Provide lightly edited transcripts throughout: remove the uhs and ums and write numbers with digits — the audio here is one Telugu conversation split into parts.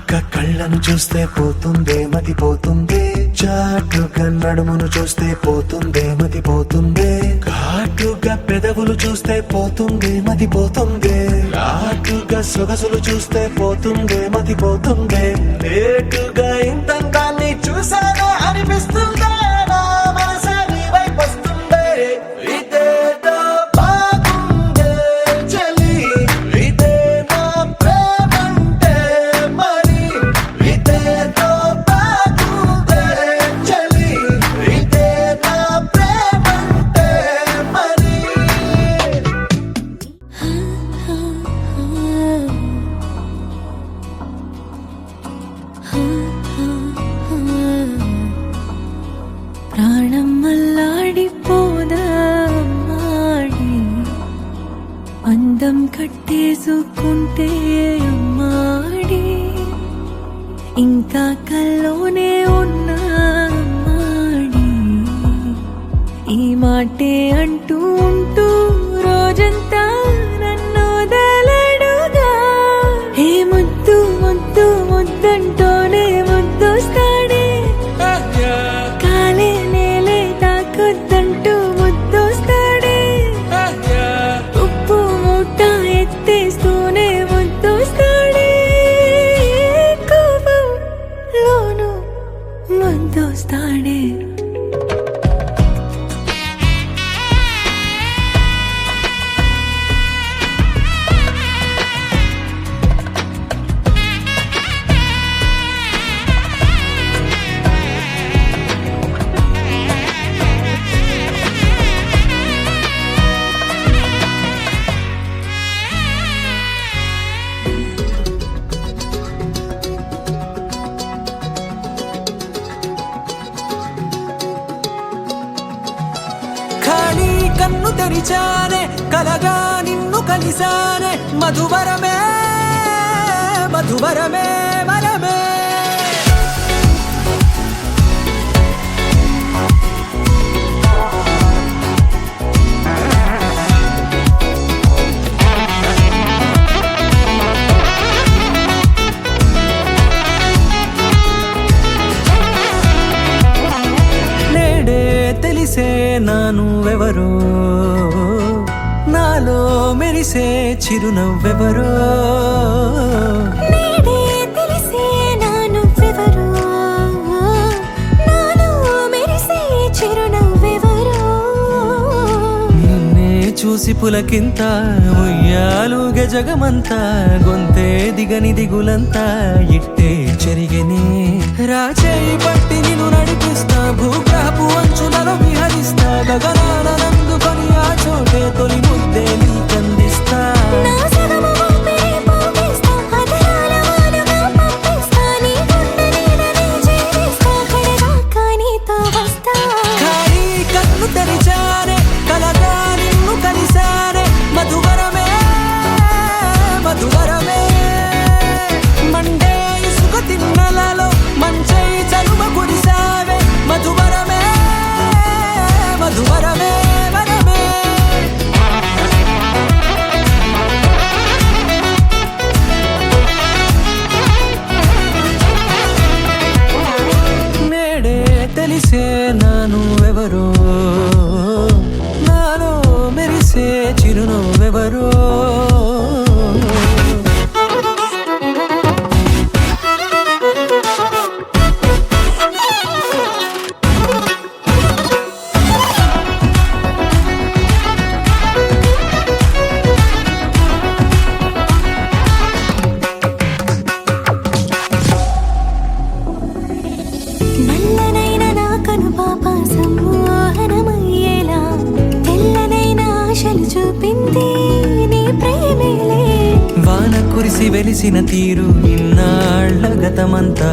చాటుగా కళ్ళను చూస్తే పోతుందే మతి పోతుందే, చాటుగా నడుమును చూస్తే పోతుందే మతి పోతుందే, ఘాటుగా పెదవులు చూస్తే పోతుందే మతి పోతుందే, ఘాటుగా సొగసులు చూస్తే పోతుందే మతి పోతుందే, లేటుగా ఇంతంతాన్ని చూసానే అనిపిస్తుందే, నా మనసే నీ వైపు వస్తుందే. ఇదేదో బాగుందే చలి, ఇదే నా ప్రేమంటే మరి, ఇదేదో బాగుందే చలి, ఇదే నా ప్రేమంటే మరి. ప్రాణం అల్లాడిపోదా అమ్మాడి, అందం కట్టేసుకుంటే అమ్మాడి, ఇంకా కల్లోనే ఉన్నా అమ్మాడి, ఈ మాటే అంటూ ఉంటూ రోజంతా నన్ను వదలడుగా. ఏ ముద్దు ముద్దు ముద్దంటూనే ముద్దొస్తాడే, కాలే నేలే తాకొద్దంటూ ముద్దొస్తాడే, ఉప్పు మూట ఎత్తేస్తూనే ముద్దొస్తాడే, కోపంలోను ముద్దొస్తాడే. ఖాళీ కన్ను తెరిచానే, కలగా నిన్ను కలిసానే, మధువరమే మధువరమే వరమే. నేడే తెలిసే నానువెవరో, నాలో మెరిసే చిరునవ్వెవరో. నేడే తెలిసే నానువ్వెవరో, నాలో మెరిసే చిరునవ్వెవరో. నిన్నే చూసి పులకింత ఉయ్యాలుగ జగమంతా, గొంతే దిగని దిగులంతా ఇట్టే చెరిగెనే. రాచేయి పట్టి నిన్ను నడిపిస్తా, భూగ్రహపు అంచులలో విహరిస్తా, గగనాన నందుకొని ఆ చోటే తొలి ముద్దే నీకందిస్తా. నా సగము ఊపిరి పోగేస్తా, అదరాల వానగా పంపిస్తా, నీ గుండె నీడనే చేరేస్తా, కడదాకా నీతో వస్తా. ఖాళీ కన్ను తెరిచానే, కలగా నిన్ను కలిసానే, మధువరమే మధువరమే. మండే ఇసుక తిన్నెలలో మంచై చలువ కురిసావే, మధువరమే మధువరమే వరమే. నేడే తెలిసే నానువెవరో, నాలో మెరిసే చిరునవ్వెవరో. నల్లనైన నా కనుపాప సమ్మోహనమయ్యేలా, తెల్లనైన ఆశలు చూపింది నీ ప్రేమేలే. వాన కురిసి వెలిసిన తీరు ఇన్నాళ్ల గతమంతా,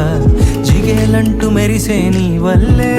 జిగేలంటూ మెరిసే నీ వల్లే.